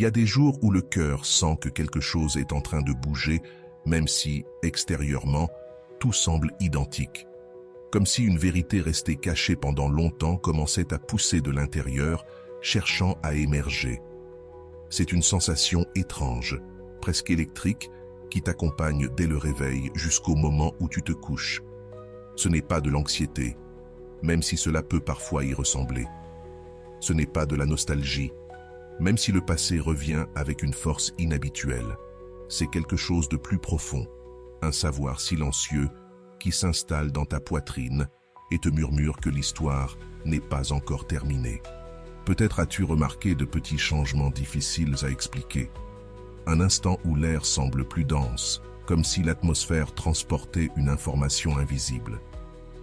Il y a des jours où le cœur sent que quelque chose est en train de bouger, même si, extérieurement, tout semble identique. Comme si une vérité restée cachée pendant longtemps commençait à pousser de l'intérieur, cherchant à émerger. C'est une sensation étrange, presque électrique, qui t'accompagne dès le réveil jusqu'au moment où tu te couches. Ce n'est pas de l'anxiété, même si cela peut parfois y ressembler. Ce n'est pas de la nostalgie, même si le passé revient avec une force inhabituelle. C'est quelque chose de plus profond, un savoir silencieux qui s'installe dans ta poitrine et te murmure que l'histoire n'est pas encore terminée. Peut-être as-tu remarqué de petits changements difficiles à expliquer. Un instant où l'air semble plus dense, comme si l'atmosphère transportait une information invisible.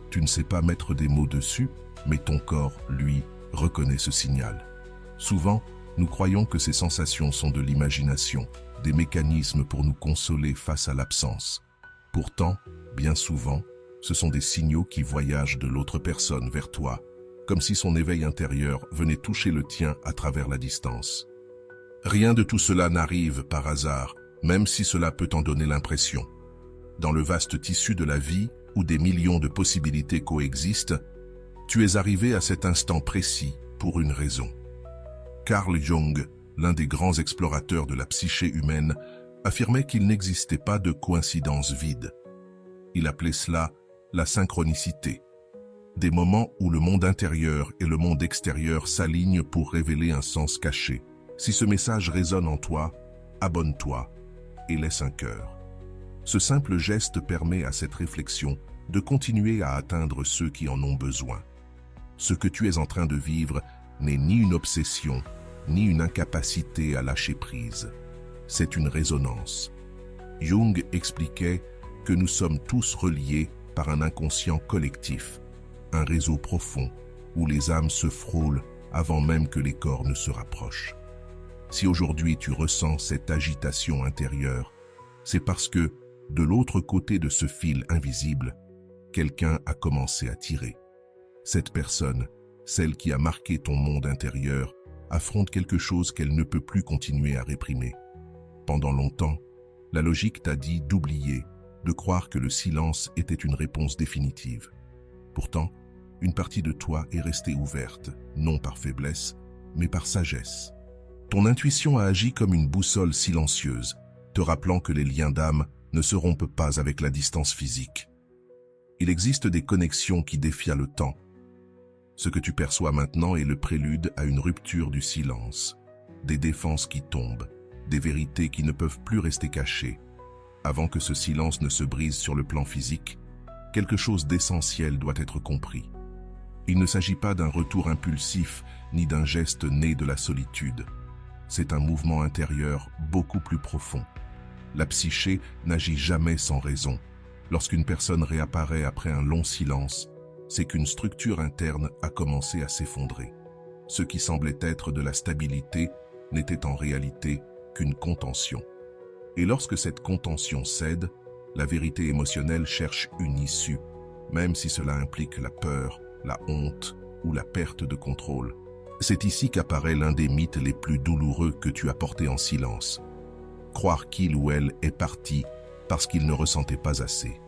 Tu ne sais pas mettre des mots dessus, mais ton corps, lui, reconnaît ce signal. Souvent, nous croyons que ces sensations sont de l'imagination, des mécanismes pour nous consoler face à l'absence. Pourtant, bien souvent, ce sont des signaux qui voyagent de l'autre personne vers toi, comme si son éveil intérieur venait toucher le tien à travers la distance. Rien de tout cela n'arrive par hasard, même si cela peut en donner l'impression. Dans le vaste tissu de la vie, où des millions de possibilités coexistent, tu es arrivé à cet instant précis pour une raison. Carl Jung, l'un des grands explorateurs de la psyché humaine, affirmait qu'il n'existait pas de coïncidence vide. Il appelait cela la synchronicité. Des moments où le monde intérieur et le monde extérieur s'alignent pour révéler un sens caché. Si ce message résonne en toi, abonne-toi et laisse un cœur. Ce simple geste permet à cette réflexion de continuer à atteindre ceux qui en ont besoin. Ce que tu es en train de vivre n'est ni une obsession, ni une incapacité à lâcher prise. C'est une résonance. Jung expliquait que nous sommes tous reliés par un inconscient collectif, un réseau profond où les âmes se frôlent avant même que les corps ne se rapprochent. Si aujourd'hui tu ressens cette agitation intérieure, c'est parce que, de l'autre côté de ce fil invisible, quelqu'un a commencé à tirer. Cette personne, celle qui a marqué ton monde intérieur, affronte quelque chose qu'elle ne peut plus continuer à réprimer. Pendant longtemps, la logique t'a dit d'oublier, de croire que le silence était une réponse définitive. Pourtant, une partie de toi est restée ouverte, non par faiblesse, mais par sagesse. Ton intuition a agi comme une boussole silencieuse, te rappelant que les liens d'âme ne se rompent pas avec la distance physique. Il existe des connexions qui défient le temps. Ce que tu perçois maintenant est le prélude à une rupture du silence, des défenses qui tombent, des vérités qui ne peuvent plus rester cachées. Avant que ce silence ne se brise sur le plan physique, quelque chose d'essentiel doit être compris. Il ne s'agit pas d'un retour impulsif ni d'un geste né de la solitude. C'est un mouvement intérieur beaucoup plus profond. La psyché n'agit jamais sans raison. Lorsqu'une personne réapparaît après un long silence, c'est qu'une structure interne a commencé à s'effondrer. Ce qui semblait être de la stabilité n'était en réalité qu'une contention. Et lorsque cette contention cède, la vérité émotionnelle cherche une issue, même si cela implique la peur, la honte ou la perte de contrôle. C'est ici qu'apparaît l'un des mythes les plus douloureux que tu as portés en silence. Croire qu'il ou elle est parti parce qu'il ne ressentait pas assez.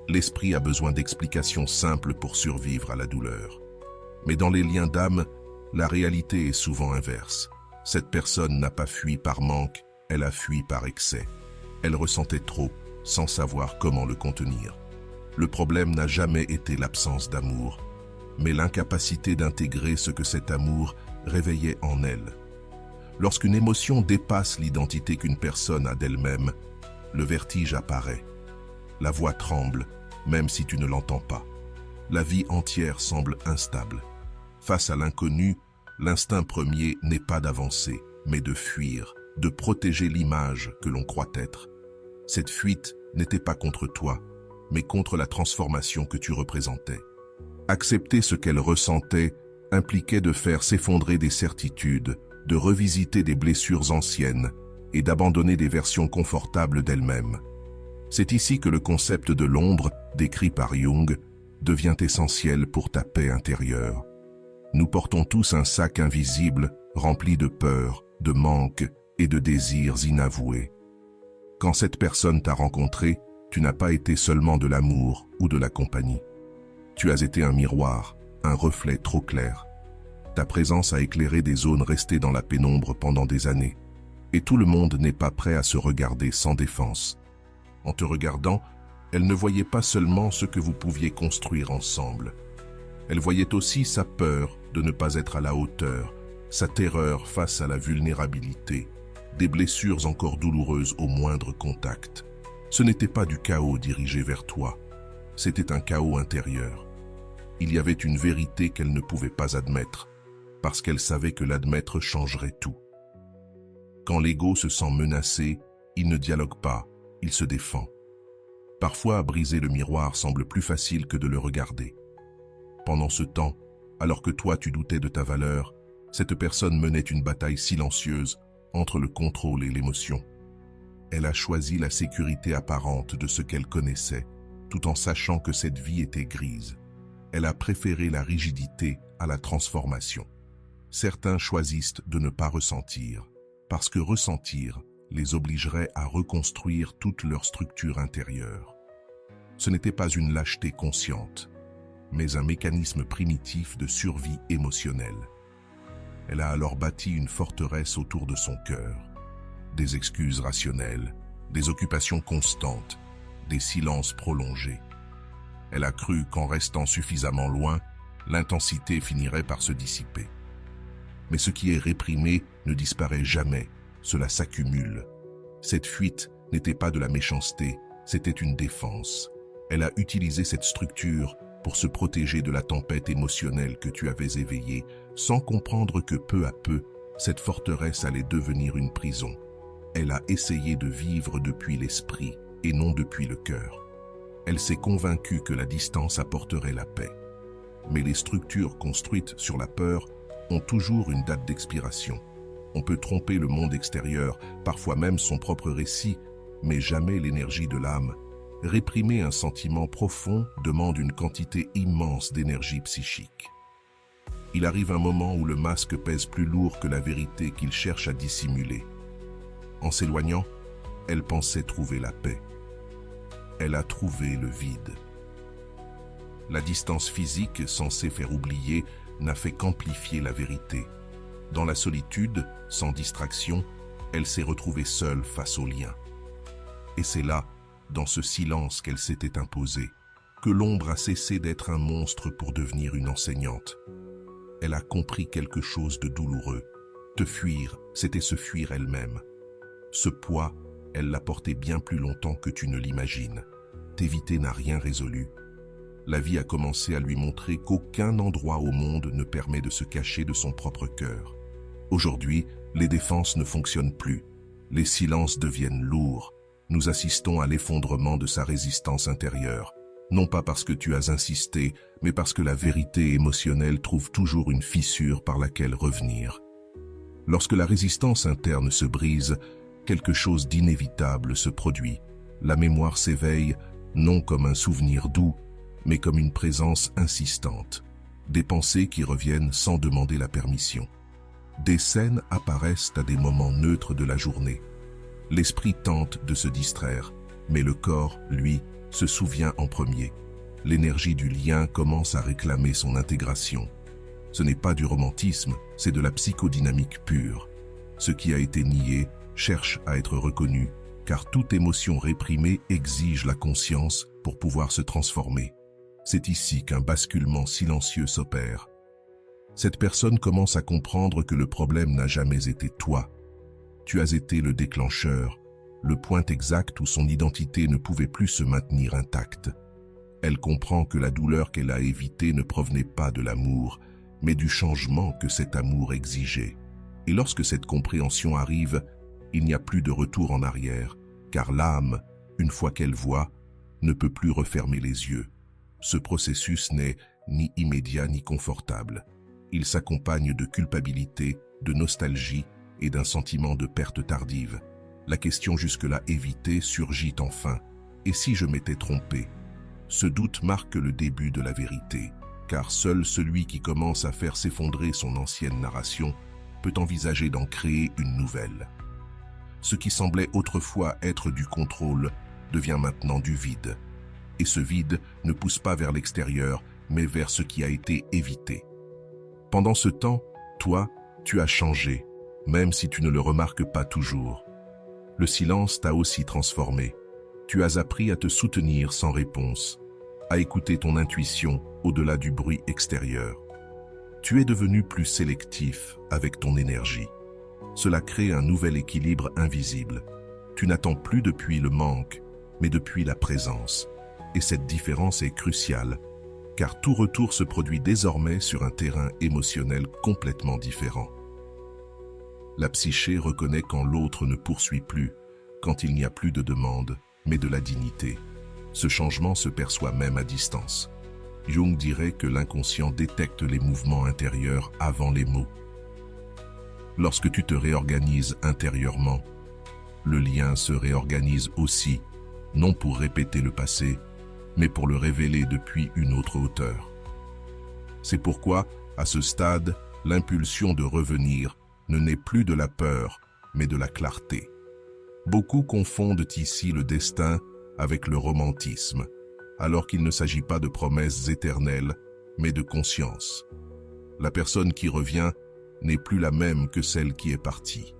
L'esprit a besoin d'explications simples pour survivre à la douleur. Mais dans les liens d'âme, la réalité est souvent inverse. Cette personne n'a pas fui par manque, elle a fui par excès. Elle ressentait trop, sans savoir comment le contenir. Le problème n'a jamais été l'absence d'amour, mais l'incapacité d'intégrer ce que cet amour réveillait en elle. Lorsqu'une émotion dépasse l'identité qu'une personne a d'elle-même, le vertige apparaît. La voix tremble, même si tu ne l'entends pas. La vie entière semble instable. Face à l'inconnu, l'instinct premier n'est pas d'avancer, mais de fuir, de protéger l'image que l'on croit être. Cette fuite n'était pas contre toi, mais contre la transformation que tu représentais. Accepter ce qu'elle ressentait impliquait de faire s'effondrer des certitudes, de revisiter des blessures anciennes et d'abandonner des versions confortables d'elle-même. C'est ici que le concept de l'ombre, décrit par Jung, devient essentiel pour ta paix intérieure. Nous portons tous un sac invisible rempli de peur, de manque et de désirs inavoués. Quand cette personne t'a rencontré, tu n'as pas été seulement de l'amour ou de la compagnie. Tu as été un miroir, un reflet trop clair. Ta présence a éclairé des zones restées dans la pénombre pendant des années. Et tout le monde n'est pas prêt à se regarder sans défense. En te regardant, elle ne voyait pas seulement ce que vous pouviez construire ensemble. Elle voyait aussi sa peur de ne pas être à la hauteur, sa terreur face à la vulnérabilité, des blessures encore douloureuses au moindre contact. Ce n'était pas du chaos dirigé vers toi, c'était un chaos intérieur. Il y avait une vérité qu'elle ne pouvait pas admettre, parce qu'elle savait que l'admettre changerait tout. Quand l'ego se sent menacé, il ne dialogue pas, il se défend. Parfois, briser le miroir semble plus facile que de le regarder. Pendant ce temps, alors que toi tu doutais de ta valeur, cette personne menait une bataille silencieuse entre le contrôle et l'émotion. Elle a choisi la sécurité apparente de ce qu'elle connaissait, tout en sachant que cette vie était grise. Elle a préféré la rigidité à la transformation. Certains choisissent de ne pas ressentir, parce que ressentir les obligerait à reconstruire toute leur structure intérieure. Ce n'était pas une lâcheté consciente, mais un mécanisme primitif de survie émotionnelle. Elle a alors bâti une forteresse autour de son cœur. Des excuses rationnelles, des occupations constantes, des silences prolongés. Elle a cru qu'en restant suffisamment loin, l'intensité finirait par se dissiper. Mais ce qui est réprimé ne disparaît jamais, cela s'accumule. Cette fuite n'était pas de la méchanceté, c'était une défense. Elle a utilisé cette structure pour se protéger de la tempête émotionnelle que tu avais éveillée, sans comprendre que peu à peu, cette forteresse allait devenir une prison. Elle a essayé de vivre depuis l'esprit et non depuis le cœur. Elle s'est convaincue que la distance apporterait la paix. Mais les structures construites sur la peur ont toujours une date d'expiration. On peut tromper le monde extérieur, parfois même son propre récit, mais jamais l'énergie de l'âme. Réprimer un sentiment profond demande une quantité immense d'énergie psychique. Il arrive un moment où le masque pèse plus lourd que la vérité qu'il cherche à dissimuler. En s'éloignant, elle pensait trouver la paix. Elle a trouvé le vide. La distance physique, censée faire oublier, n'a fait qu'amplifier la vérité. Dans la solitude, sans distraction, elle s'est retrouvée seule face au lien. Et c'est là, dans ce silence qu'elle s'était imposée, que l'ombre a cessé d'être un monstre pour devenir une enseignante. Elle a compris quelque chose de douloureux. Te fuir, c'était se fuir elle-même. Ce poids, elle l'a porté bien plus longtemps que tu ne l'imagines. T'éviter n'a rien résolu. La vie a commencé à lui montrer qu'aucun endroit au monde ne permet de se cacher de son propre cœur. Aujourd'hui, les défenses ne fonctionnent plus. Les silences deviennent lourds. Nous assistons à l'effondrement de sa résistance intérieure. Non pas parce que tu as insisté, mais parce que la vérité émotionnelle trouve toujours une fissure par laquelle revenir. Lorsque la résistance interne se brise, quelque chose d'inévitable se produit. La mémoire s'éveille, non comme un souvenir doux, mais comme une présence insistante. Des pensées qui reviennent sans demander la permission. Des scènes apparaissent à des moments neutres de la journée. L'esprit tente de se distraire, mais le corps, lui, se souvient en premier. L'énergie du lien commence à réclamer son intégration. Ce n'est pas du romantisme, c'est de la psychodynamique pure. Ce qui a été nié cherche à être reconnu, car toute émotion réprimée exige la conscience pour pouvoir se transformer. C'est ici qu'un basculement silencieux s'opère. Cette personne commence à comprendre que le problème n'a jamais été toi. Tu as été le déclencheur, le point exact où son identité ne pouvait plus se maintenir intacte. Elle comprend que la douleur qu'elle a évitée ne provenait pas de l'amour, mais du changement que cet amour exigeait. Et lorsque cette compréhension arrive, il n'y a plus de retour en arrière, car l'âme, une fois qu'elle voit, ne peut plus refermer les yeux. Ce processus n'est ni immédiat ni confortable. Il s'accompagne de culpabilité, de nostalgie et d'un sentiment de perte tardive. La question jusque-là évitée surgit enfin. Et si je m'étais trompé? Ce doute marque le début de la vérité, car seul celui qui commence à faire s'effondrer son ancienne narration peut envisager d'en créer une nouvelle. Ce qui semblait autrefois être du contrôle devient maintenant du vide. Et ce vide ne pousse pas vers l'extérieur, mais vers ce qui a été évité. Pendant ce temps, toi, tu as changé, même si tu ne le remarques pas toujours. Le silence t'a aussi transformé. Tu as appris à te soutenir sans réponse, à écouter ton intuition au-delà du bruit extérieur. Tu es devenu plus sélectif avec ton énergie. Cela crée un nouvel équilibre invisible. Tu n'attends plus depuis le manque, mais depuis la présence. Et cette différence est cruciale, car tout retour se produit désormais sur un terrain émotionnel complètement différent. La psyché reconnaît quand l'autre ne poursuit plus, quand il n'y a plus de demande, mais de la dignité. Ce changement se perçoit même à distance. Jung dirait que l'inconscient détecte les mouvements intérieurs avant les mots. Lorsque tu te réorganises intérieurement, le lien se réorganise aussi, non pour répéter le passé, mais pour le révéler depuis une autre hauteur. C'est pourquoi, à ce stade, l'impulsion de revenir ne naît plus de la peur, mais de la clarté. Beaucoup confondent ici le destin avec le romantisme, alors qu'il ne s'agit pas de promesses éternelles, mais de conscience. La personne qui revient n'est plus la même que celle qui est partie.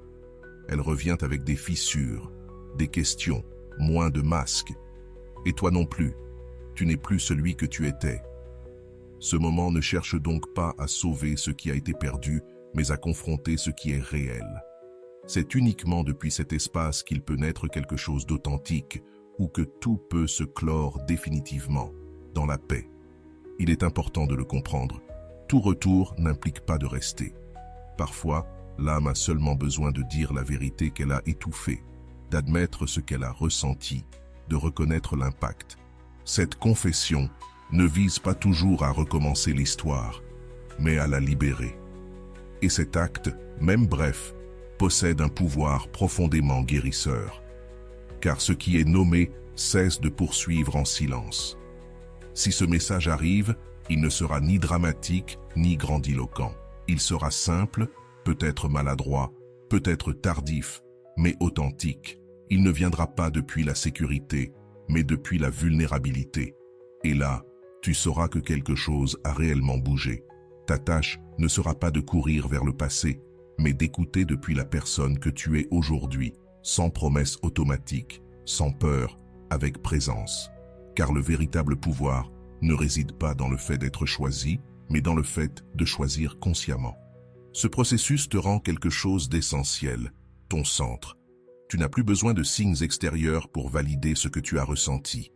Elle revient avec des fissures, des questions, moins de masques. Et toi non plus, tu n'es plus celui que tu étais. Ce moment ne cherche donc pas à sauver ce qui a été perdu, mais à confronter ce qui est réel. C'est uniquement depuis cet espace qu'il peut naître quelque chose d'authentique, ou que tout peut se clore définitivement, dans la paix. Il est important de le comprendre. Tout retour n'implique pas de rester. Parfois, l'âme a seulement besoin de dire la vérité qu'elle a étouffée, d'admettre ce qu'elle a ressenti, de reconnaître l'impact. Cette confession ne vise pas toujours à recommencer l'histoire, mais à la libérer. Et cet acte, même bref, possède un pouvoir profondément guérisseur. Car ce qui est nommé cesse de poursuivre en silence. Si ce message arrive, il ne sera ni dramatique ni grandiloquent. Il sera simple, peut-être maladroit, peut-être tardif, mais authentique. Il ne viendra pas depuis la sécurité, mais depuis la vulnérabilité. Et là, tu sauras que quelque chose a réellement bougé. Ta tâche ne sera pas de courir vers le passé, mais d'écouter depuis la personne que tu es aujourd'hui, sans promesse automatique, sans peur, avec présence. Car le véritable pouvoir ne réside pas dans le fait d'être choisi, mais dans le fait de choisir consciemment. Ce processus te rend quelque chose d'essentiel, ton centre. Tu n'as plus besoin de signes extérieurs pour valider ce que tu as ressenti.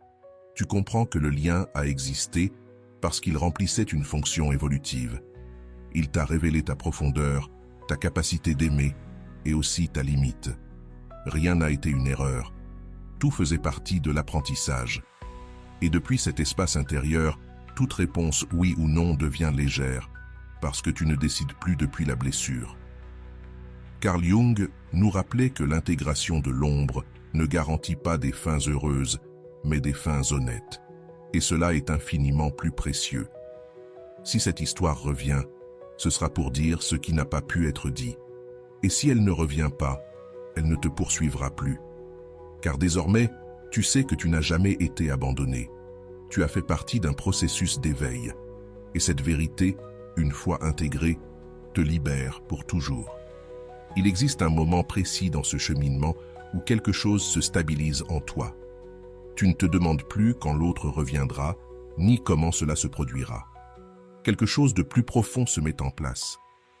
Tu comprends que le lien a existé parce qu'il remplissait une fonction évolutive. Il t'a révélé ta profondeur, ta capacité d'aimer et aussi ta limite. Rien n'a été une erreur. Tout faisait partie de l'apprentissage. Et depuis cet espace intérieur, toute réponse oui ou non devient légère, parce que tu ne décides plus depuis la blessure. Carl Jung nous rappelait que l'intégration de l'ombre ne garantit pas des fins heureuses, mais des fins honnêtes. Et cela est infiniment plus précieux. Si cette histoire revient, ce sera pour dire ce qui n'a pas pu être dit. Et si elle ne revient pas, elle ne te poursuivra plus. Car désormais, tu sais que tu n'as jamais été abandonné. Tu as fait partie d'un processus d'éveil. Et cette vérité, une fois intégrée, te libère pour toujours. Il existe un moment précis dans ce cheminement où quelque chose se stabilise en toi. Tu ne te demandes plus quand l'autre reviendra, ni comment cela se produira. Quelque chose de plus profond se met en place.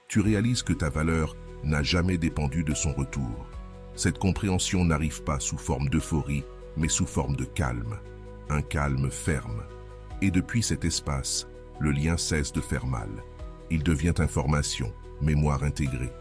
Tu réalises que ta valeur n'a jamais dépendu de son retour. Cette compréhension n'arrive pas sous forme d'euphorie, mais sous forme de calme. Un calme ferme. Et depuis cet espace, le lien cesse de faire mal. Il devient information, mémoire intégrée.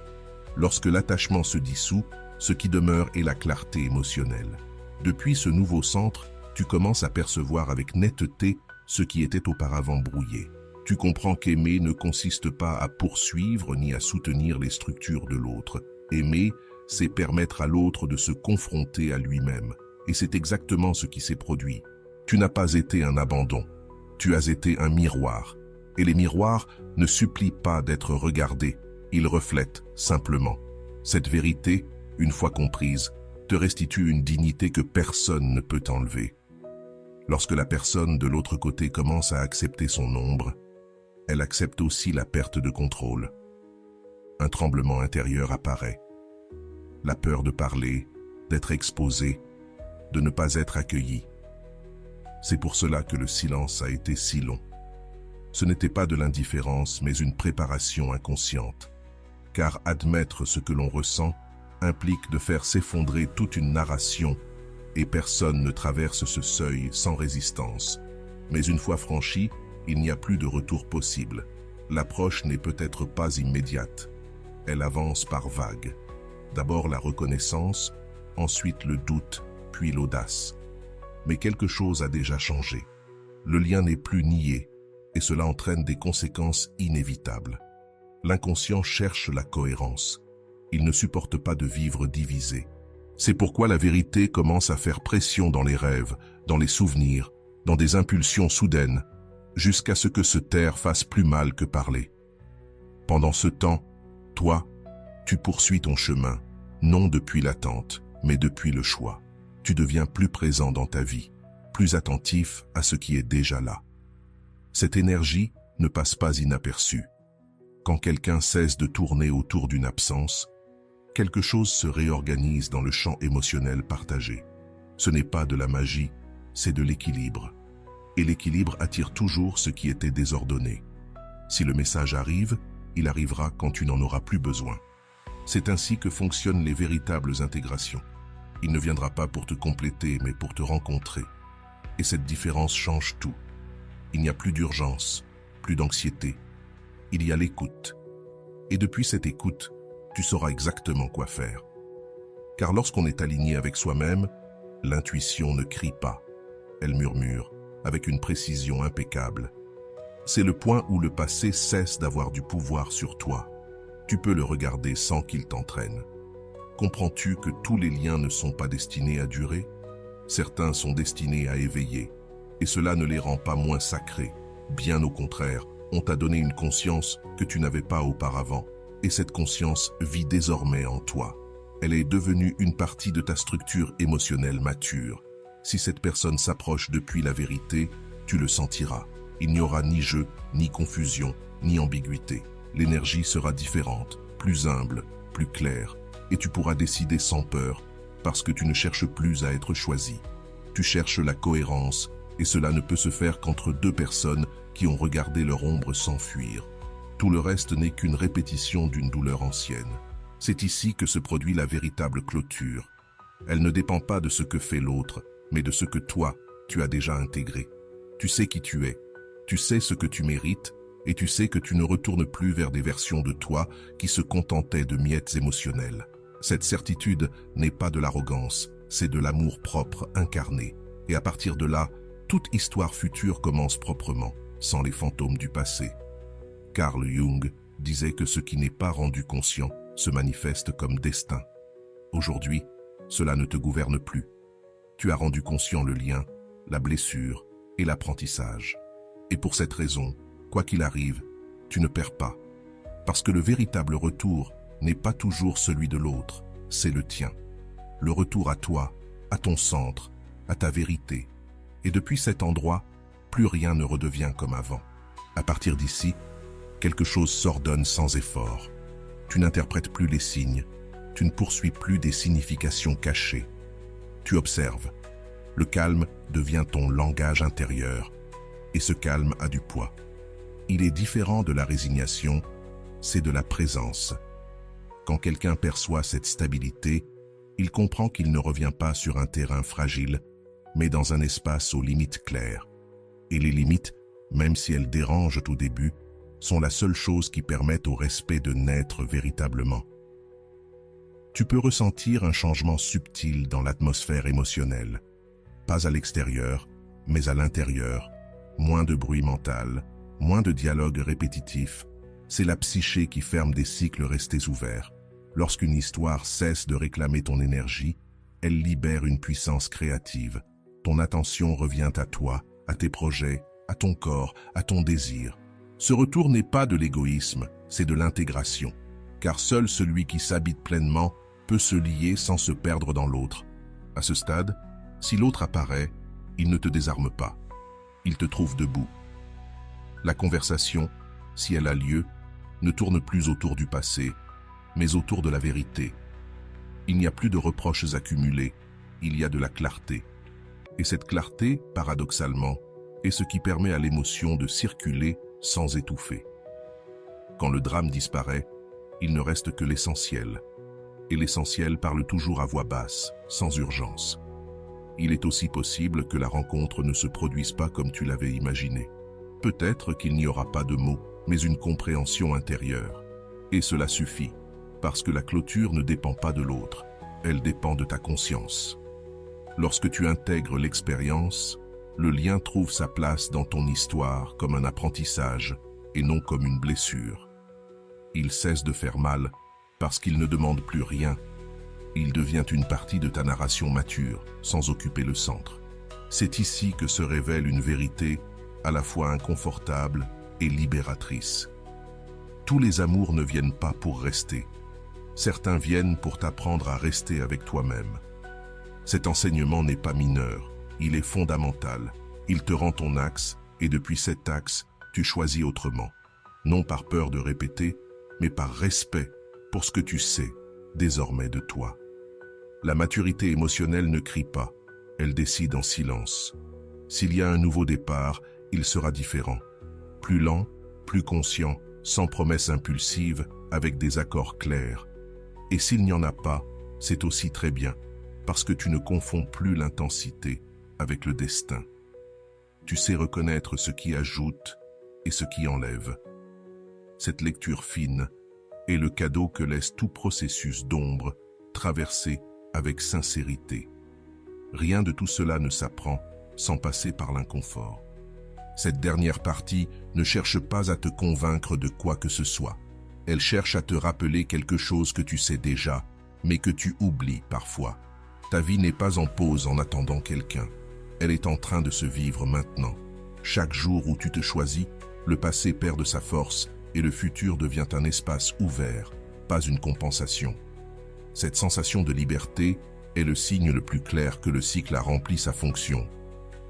Lorsque l'attachement se dissout, ce qui demeure est la clarté émotionnelle. Depuis ce nouveau centre, tu commences à percevoir avec netteté ce qui était auparavant brouillé. Tu comprends qu'aimer ne consiste pas à poursuivre ni à soutenir les structures de l'autre. Aimer, c'est permettre à l'autre de se confronter à lui-même. Et c'est exactement ce qui s'est produit. Tu n'as pas été un abandon. Tu as été un miroir. Et les miroirs ne supplient pas d'être regardés, Il reflète, simplement. Cette vérité, une fois comprise, te restitue une dignité que personne ne peut enlever. Lorsque la personne de l'autre côté commence à accepter son ombre, elle accepte aussi la perte de contrôle. Un tremblement intérieur apparaît. La peur de parler, d'être exposé, de ne pas être accueilli. C'est pour cela que le silence a été si long. Ce n'était pas de l'indifférence, mais une préparation inconsciente. Car admettre ce que l'on ressent implique de faire s'effondrer toute une narration, et personne ne traverse ce seuil sans résistance. Mais une fois franchi, il n'y a plus de retour possible. L'approche n'est peut-être pas immédiate. Elle avance par vagues. D'abord la reconnaissance, ensuite le doute, puis l'audace. Mais quelque chose a déjà changé. Le lien n'est plus nié, et cela entraîne des conséquences inévitables. L'inconscient cherche la cohérence. Il ne supporte pas de vivre divisé. C'est pourquoi la vérité commence à faire pression dans les rêves, dans les souvenirs, dans des impulsions soudaines, jusqu'à ce que se taire fasse plus mal que parler. Pendant ce temps, toi, tu poursuis ton chemin, non depuis l'attente, mais depuis le choix. Tu deviens plus présent dans ta vie, plus attentif à ce qui est déjà là. Cette énergie ne passe pas inaperçue. Quand quelqu'un cesse de tourner autour d'une absence, quelque chose se réorganise dans le champ émotionnel partagé. Ce n'est pas de la magie, c'est de l'équilibre. Et l'équilibre attire toujours ce qui était désordonné. Si le message arrive, il arrivera quand tu n'en auras plus besoin. C'est ainsi que fonctionnent les véritables intégrations. Il ne viendra pas pour te compléter, mais pour te rencontrer. Et cette différence change tout. Il n'y a plus d'urgence, plus d'anxiété. Il y a l'écoute. Et depuis cette écoute, tu sauras exactement quoi faire. Car lorsqu'on est aligné avec soi-même, l'intuition ne crie pas. Elle murmure, avec une précision impeccable. C'est le point où le passé cesse d'avoir du pouvoir sur toi. Tu peux le regarder sans qu'il t'entraîne. Comprends-tu que tous les liens ne sont pas destinés à durer? Certains sont destinés à éveiller, et cela ne les rend pas moins sacrés. Bien au contraire, on t'a donné une conscience que tu n'avais pas auparavant, et cette conscience vit désormais en toi. Elle est devenue une partie de ta structure émotionnelle mature. Si cette personne s'approche depuis la vérité, tu le sentiras. Il n'y aura ni jeu, ni confusion, ni ambiguïté. L'énergie sera différente, plus humble, plus claire, et tu pourras décider sans peur, parce que tu ne cherches plus à être choisi. Tu cherches la cohérence, et cela ne peut se faire qu'entre deux personnes qui ont regardé leur ombre s'enfuir. Tout le reste n'est qu'une répétition d'une douleur ancienne. C'est ici que se produit la véritable clôture. Elle ne dépend pas de ce que fait l'autre, mais de ce que toi, tu as déjà intégré. Tu sais qui tu es, tu sais ce que tu mérites, et tu sais que tu ne retournes plus vers des versions de toi qui se contentaient de miettes émotionnelles. Cette certitude n'est pas de l'arrogance, c'est de l'amour propre incarné. Et à partir de là, toute histoire future commence proprement, sans les fantômes du passé. Carl Jung disait que ce qui n'est pas rendu conscient se manifeste comme destin. Aujourd'hui, cela ne te gouverne plus. Tu as rendu conscient le lien, la blessure et l'apprentissage. Et pour cette raison, quoi qu'il arrive, tu ne perds pas. Parce que le véritable retour n'est pas toujours celui de l'autre, c'est le tien. Le retour à toi, à ton centre, à ta vérité. Et depuis cet endroit, plus rien ne redevient comme avant. À partir d'ici, quelque chose s'ordonne sans effort. Tu n'interprètes plus les signes, tu ne poursuis plus des significations cachées. Tu observes. Le calme devient ton langage intérieur, et ce calme a du poids. Il est différent de la résignation, c'est de la présence. Quand quelqu'un perçoit cette stabilité, il comprend qu'il ne revient pas sur un terrain fragile, mais dans un espace aux limites claires. Et les limites, même si elles dérangent au début, sont la seule chose qui permette au respect de naître véritablement. Tu peux ressentir un changement subtil dans l'atmosphère émotionnelle. Pas à l'extérieur, mais à l'intérieur. Moins de bruit mental, moins de dialogue répétitif. C'est la psyché qui ferme des cycles restés ouverts. Lorsqu'une histoire cesse de réclamer ton énergie, elle libère une puissance créative. Ton attention revient à toi, à tes projets, à ton corps, à ton désir. Ce retour n'est pas de l'égoïsme, c'est de l'intégration. car seul celui qui s'habite pleinement peut se lier sans se perdre dans l'autre. À ce stade, si l'autre apparaît, il ne te désarme pas. Il te trouve debout. La conversation, si elle a lieu, ne tourne plus autour du passé, mais autour de la vérité. Il n'y a plus de reproches accumulés, il y a de la clarté. Et cette clarté, paradoxalement, est ce qui permet à l'émotion de circuler sans étouffer. Quand le drame disparaît, il ne reste que l'essentiel. Et l'essentiel parle toujours à voix basse, sans urgence. Il est aussi possible que la rencontre ne se produise pas comme tu l'avais imaginé. Peut-être qu'il n'y aura pas de mots, mais une compréhension intérieure. Et cela suffit, parce que la clôture ne dépend pas de l'autre, elle dépend de ta conscience. Lorsque tu intègres l'expérience, le lien trouve sa place dans ton histoire comme un apprentissage et non comme une blessure. Il cesse de faire mal parce qu'il ne demande plus rien. Il devient une partie de ta narration mature, sans occuper le centre. C'est ici que se révèle une vérité à la fois inconfortable et libératrice. Tous les amours ne viennent pas pour rester. Certains viennent pour t'apprendre à rester avec toi-même. Cet enseignement n'est pas mineur, il est fondamental. Il te rend ton axe, et depuis cet axe, tu choisis autrement. Non par peur de répéter, mais par respect pour ce que tu sais désormais de toi. La maturité émotionnelle ne crie pas, elle décide en silence. S'il y a un nouveau départ, il sera différent. Plus lent, plus conscient, sans promesses impulsives, avec des accords clairs. Et s'il n'y en a pas, c'est aussi très bien, parce que tu ne confonds plus l'intensité avec le destin. Tu sais reconnaître ce qui ajoute et ce qui enlève. Cette lecture fine est le cadeau que laisse tout processus d'ombre traversé avec sincérité. Rien de tout cela ne s'apprend sans passer par l'inconfort. Cette dernière partie ne cherche pas à te convaincre de quoi que ce soit. Elle cherche à te rappeler quelque chose que tu sais déjà, mais que tu oublies parfois. Ta vie n'est pas en pause en attendant quelqu'un. Elle est en train de se vivre maintenant. Chaque jour où tu te choisis, le passé perd de sa force et le futur devient un espace ouvert, pas une compensation. Cette sensation de liberté est le signe le plus clair que le cycle a rempli sa fonction.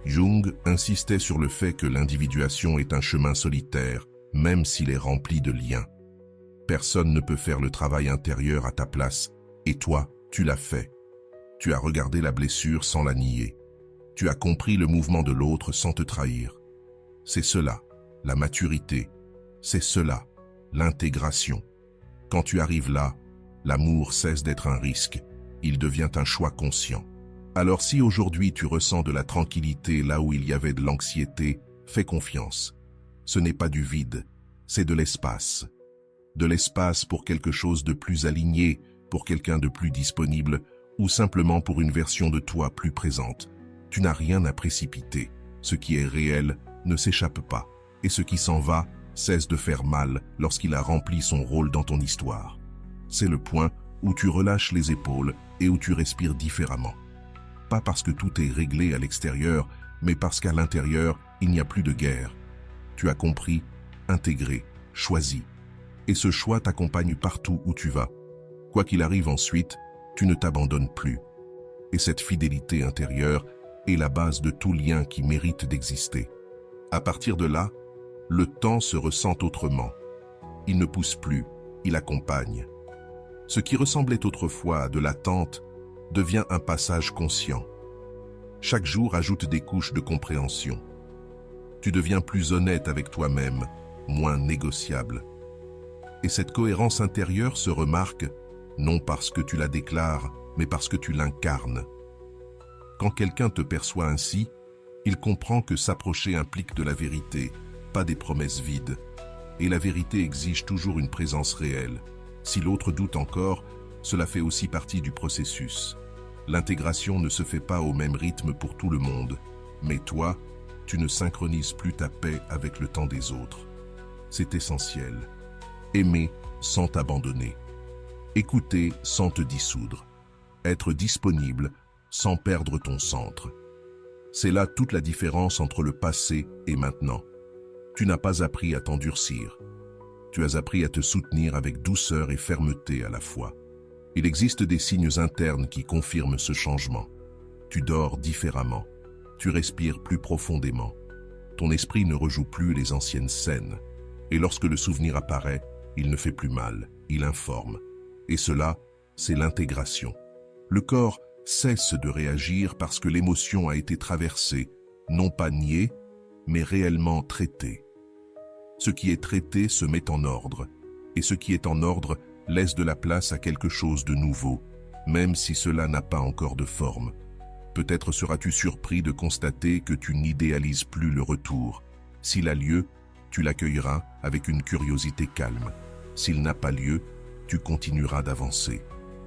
Jung insistait sur le fait que l'individuation est un chemin solitaire, même s'il est rempli de liens. Personne ne peut faire le travail intérieur à ta place, et toi, tu l'as fait. Tu as regardé la blessure sans la nier. Tu as compris le mouvement de l'autre sans te trahir. C'est cela, la maturité. C'est cela, l'intégration. Quand tu arrives là, l'amour cesse d'être un risque. Il devient un choix conscient. Alors si aujourd'hui tu ressens de la tranquillité là où il y avait de l'anxiété, fais confiance. Ce n'est pas du vide, c'est de l'espace. De l'espace pour quelque chose de plus aligné, pour quelqu'un de plus disponible, ou simplement pour une version de toi plus présente. Tu n'as rien à précipiter. Ce qui est réel ne s'échappe pas, et ce qui s'en va cesse de faire mal lorsqu'il a rempli son rôle dans ton histoire. C'est le point où tu relâches les épaules et où tu respires différemment. Pas parce que tout est réglé à l'extérieur, mais parce qu'à l'intérieur, il n'y a plus de guerre. Tu as compris, intégré, choisi. Et ce choix t'accompagne partout où tu vas. Quoi qu'il arrive ensuite, tu ne t'abandonnes plus. Et cette fidélité intérieure est la base de tout lien qui mérite d'exister. À partir de là, le temps se ressent autrement. Il ne pousse plus, il accompagne. Ce qui ressemblait autrefois à de l'attente devient un passage conscient. Chaque jour ajoute des couches de compréhension. Tu deviens plus honnête avec toi-même, moins négociable. Et cette cohérence intérieure se remarque, non parce que tu la déclares, mais parce que tu l'incarnes. Quand quelqu'un te perçoit ainsi, il comprend que s'approcher implique de la vérité, pas des promesses vides. Et la vérité exige toujours une présence réelle. Si l'autre doute encore, cela fait aussi partie du processus. L'intégration ne se fait pas au même rythme pour tout le monde, mais toi, tu ne synchronises plus ta paix avec le temps des autres. C'est essentiel. Aimer sans t'abandonner. Écouter sans te dissoudre. Être disponible sans perdre ton centre. C'est là toute la différence entre le passé et maintenant. Tu n'as pas appris à t'endurcir. Tu as appris à te soutenir avec douceur et fermeté à la fois. Il existe des signes internes qui confirment ce changement. Tu dors différemment. Tu respires plus profondément. Ton esprit ne rejoue plus les anciennes scènes. Et lorsque le souvenir apparaît, il ne fait plus mal, il informe. Et cela, c'est l'intégration. Le corps cesse de réagir parce que l'émotion a été traversée, non pas niée, mais réellement traitée. Ce qui est traité se met en ordre, et ce qui est en ordre laisse de la place à quelque chose de nouveau, même si cela n'a pas encore de forme. Peut-être seras-tu surpris de constater que tu n'idéalises plus le retour. S'il a lieu, tu l'accueilleras avec une curiosité calme. S'il n'a pas lieu, tu continueras d'avancer.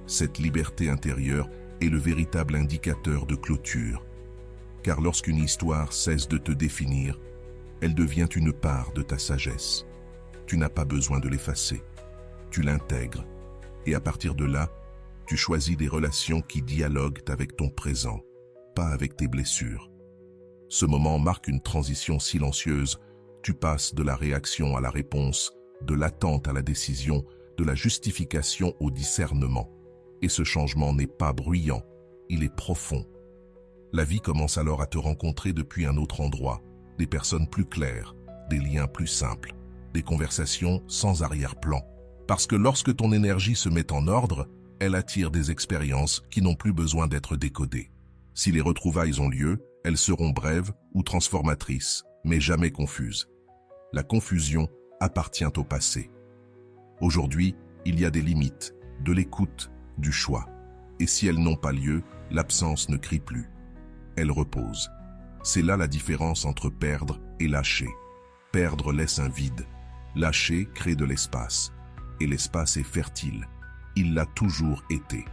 Cette liberté intérieure est le véritable indicateur de clôture. Car lorsqu'une histoire cesse de te définir, elle devient une part de ta sagesse. Tu n'as pas besoin de l'effacer. Tu l'intègres. Et à partir de là, tu choisis des relations qui dialoguent avec ton présent, pas avec tes blessures. Ce moment marque une transition silencieuse. Tu passes de la réaction à la réponse, de l'attente à la décision, de la justification au discernement. Et ce changement n'est pas bruyant, il est profond. La vie commence alors à te rencontrer depuis un autre endroit, des personnes plus claires, des liens plus simples, des conversations sans arrière-plan. Parce que lorsque ton énergie se met en ordre, elle attire des expériences qui n'ont plus besoin d'être décodées. Si les retrouvailles ont lieu, elles seront brèves ou transformatrices, mais jamais confuses. La confusion appartient au passé. Aujourd'hui, il y a des limites, de l'écoute, du choix. Et si elles n'ont pas lieu, l'absence ne crie plus. Elle repose. C'est là la différence entre perdre et lâcher. Perdre laisse un vide. Lâcher crée de l'espace. Et l'espace est fertile. Il l'a toujours été.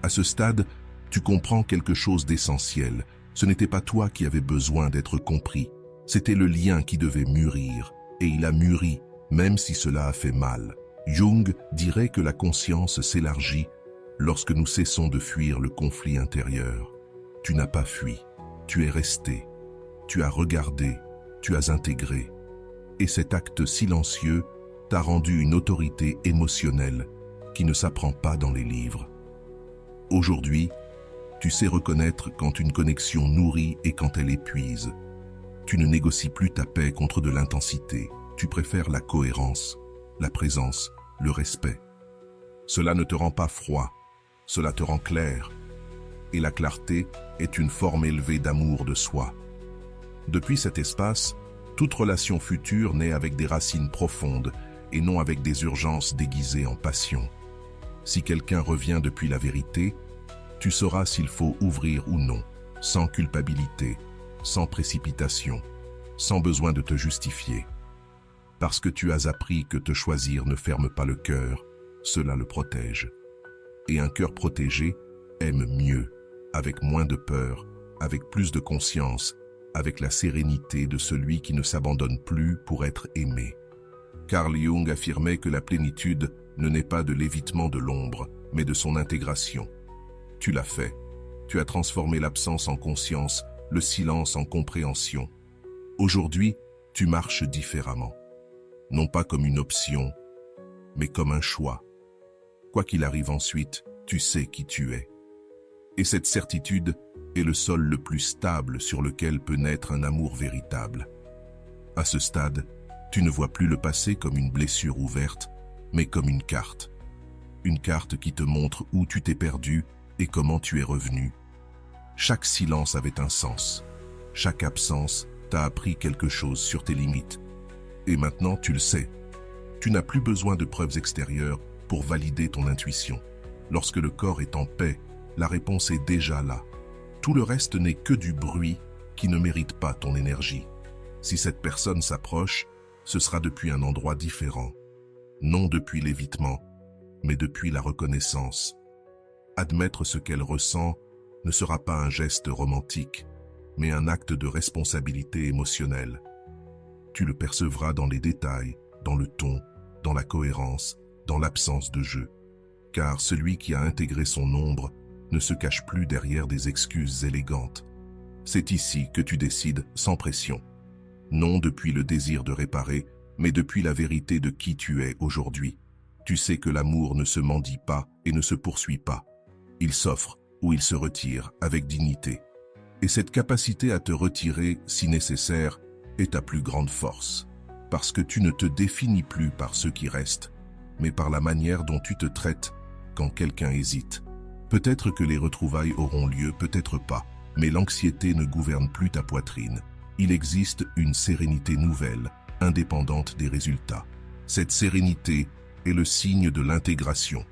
À ce stade, tu comprends quelque chose d'essentiel. Ce n'était pas toi qui avais besoin d'être compris. C'était le lien qui devait mûrir. Et il a mûri, même si cela a fait mal. Jung dirait que la conscience s'élargit lorsque nous cessons de fuir le conflit intérieur. Tu n'as pas fui, tu es resté, tu as regardé, tu as intégré. Et cet acte silencieux t'a rendu une autorité émotionnelle qui ne s'apprend pas dans les livres. Aujourd'hui, tu sais reconnaître quand une connexion nourrit et quand elle épuise. Tu ne négocies plus ta paix contre de l'intensité, tu préfères la cohérence, la présence, le respect. Cela ne te rend pas froid, cela te rend clair. Et la clarté est une forme élevée d'amour de soi. Depuis cet espace, toute relation future naît avec des racines profondes et non avec des urgences déguisées en passion. Si quelqu'un revient depuis la vérité, tu sauras s'il faut ouvrir ou non, sans culpabilité, sans précipitation, sans besoin de te justifier. Parce que tu as appris que te choisir ne ferme pas le cœur, cela le protège. Et un cœur protégé aime mieux, avec moins de peur, avec plus de conscience, avec la sérénité de celui qui ne s'abandonne plus pour être aimé. Carl Jung affirmait que la plénitude ne naît pas de l'évitement de l'ombre, mais de son intégration. Tu l'as fait. Tu as transformé l'absence en conscience, le silence en compréhension. Aujourd'hui, tu marches différemment. Non pas comme une option, mais comme un choix. Quoi qu'il arrive ensuite, tu sais qui tu es. Et cette certitude est le sol le plus stable sur lequel peut naître un amour véritable. À ce stade, tu ne vois plus le passé comme une blessure ouverte, mais comme une carte. Une carte qui te montre où tu t'es perdu et comment tu es revenu. Chaque silence avait un sens. Chaque absence t'a appris quelque chose sur tes limites. Et maintenant, tu le sais. Tu n'as plus besoin de preuves extérieures pour valider ton intuition. Lorsque le corps est en paix, la réponse est déjà là. Tout le reste n'est que du bruit qui ne mérite pas ton énergie. Si cette personne s'approche, ce sera depuis un endroit différent. Non depuis l'évitement, mais depuis la reconnaissance. Admettre ce qu'elle ressent ne sera pas un geste romantique, mais un acte de responsabilité émotionnelle. Tu le percevras dans les détails, dans le ton, dans la cohérence, dans l'absence de jeu. Car celui qui a intégré son ombre ne se cache plus derrière des excuses élégantes. C'est ici que tu décides sans pression. Non depuis le désir de réparer, mais depuis la vérité de qui tu es aujourd'hui. Tu sais que l'amour ne se mendie pas et ne se poursuit pas. Il s'offre ou il se retire avec dignité. Et cette capacité à te retirer, si nécessaire, est ta plus grande force. Parce que tu ne te définis plus par ceux qui restent, mais par la manière dont tu te traites quand quelqu'un hésite. Peut-être que les retrouvailles auront lieu, peut-être pas, mais l'anxiété ne gouverne plus ta poitrine. Il existe une sérénité nouvelle, indépendante des résultats. Cette sérénité est le signe de l'intégration.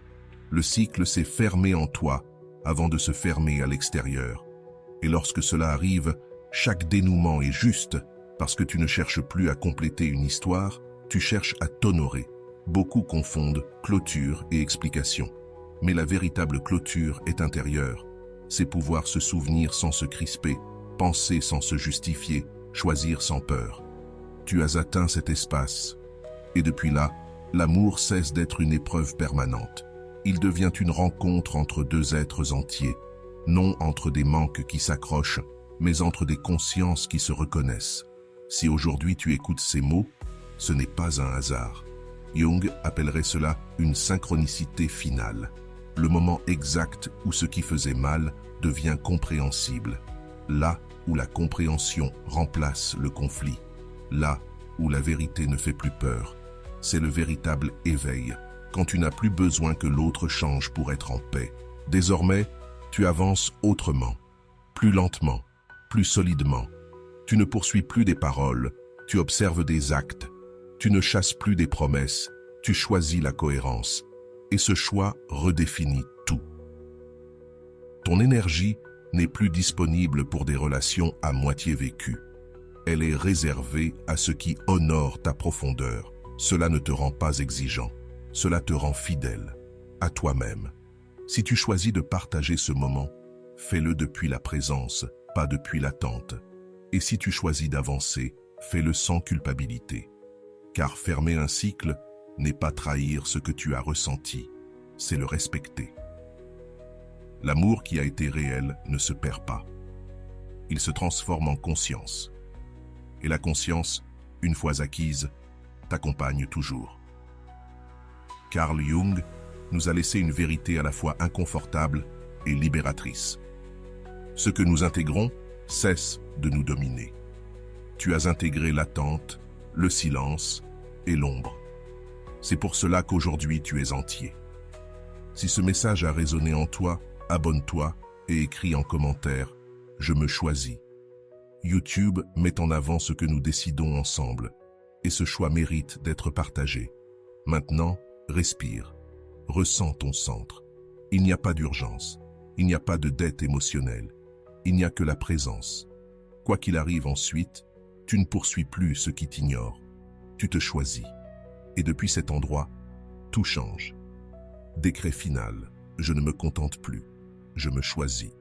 Le cycle s'est fermé en toi avant de se fermer à l'extérieur. Et lorsque cela arrive, chaque dénouement est juste parce que tu ne cherches plus à compléter une histoire, tu cherches à t'honorer. Beaucoup confondent clôture et explication. Mais la véritable clôture est intérieure. C'est pouvoir se souvenir sans se crisper, penser sans se justifier, choisir sans peur. Tu as atteint cet espace. Et depuis là, l'amour cesse d'être une épreuve permanente. Il devient une rencontre entre deux êtres entiers, non entre des manques qui s'accrochent, mais entre des consciences qui se reconnaissent. Si aujourd'hui tu écoutes ces mots, ce n'est pas un hasard. Jung appellerait cela une synchronicité finale. Le moment exact où ce qui faisait mal devient compréhensible. Là où la compréhension remplace le conflit. Là où la vérité ne fait plus peur. C'est le véritable éveil, quand tu n'as plus besoin que l'autre change pour être en paix. Désormais, tu avances autrement, plus lentement, plus solidement. Tu ne poursuis plus des paroles, tu observes des actes. Tu ne chasses plus des promesses, tu choisis la cohérence. Et ce choix redéfinit tout. Ton énergie n'est plus disponible pour des relations à moitié vécues. Elle est réservée à ce qui honore ta profondeur. Cela ne te rend pas exigeant, cela te rend fidèle, à toi-même. Si tu choisis de partager ce moment, fais-le depuis la présence, pas depuis l'attente. Et si tu choisis d'avancer, fais-le sans culpabilité. Car fermer un cycle n'est pas trahir ce que tu as ressenti, c'est le respecter. L'amour qui a été réel ne se perd pas. Il se transforme en conscience. Et la conscience, une fois acquise, t'accompagne toujours. Carl Jung nous a laissé une vérité à la fois inconfortable et libératrice. Ce que nous intégrons cesse de nous dominer. Tu as intégré l'attente, le silence et l'ombre. C'est pour cela qu'aujourd'hui tu es entier. Si ce message a résonné en toi, abonne-toi et écris en commentaire « Je me choisis ». YouTube met en avant ce que nous décidons ensemble, et ce choix mérite d'être partagé. Maintenant, respire, ressens ton centre. Il n'y a pas d'urgence, il n'y a pas de dette émotionnelle, il n'y a que la présence. Quoi qu'il arrive ensuite, tu ne poursuis plus ce qui t'ignore, tu te choisis. Et depuis cet endroit, tout change. Décret final, je ne me contente plus, je me choisis.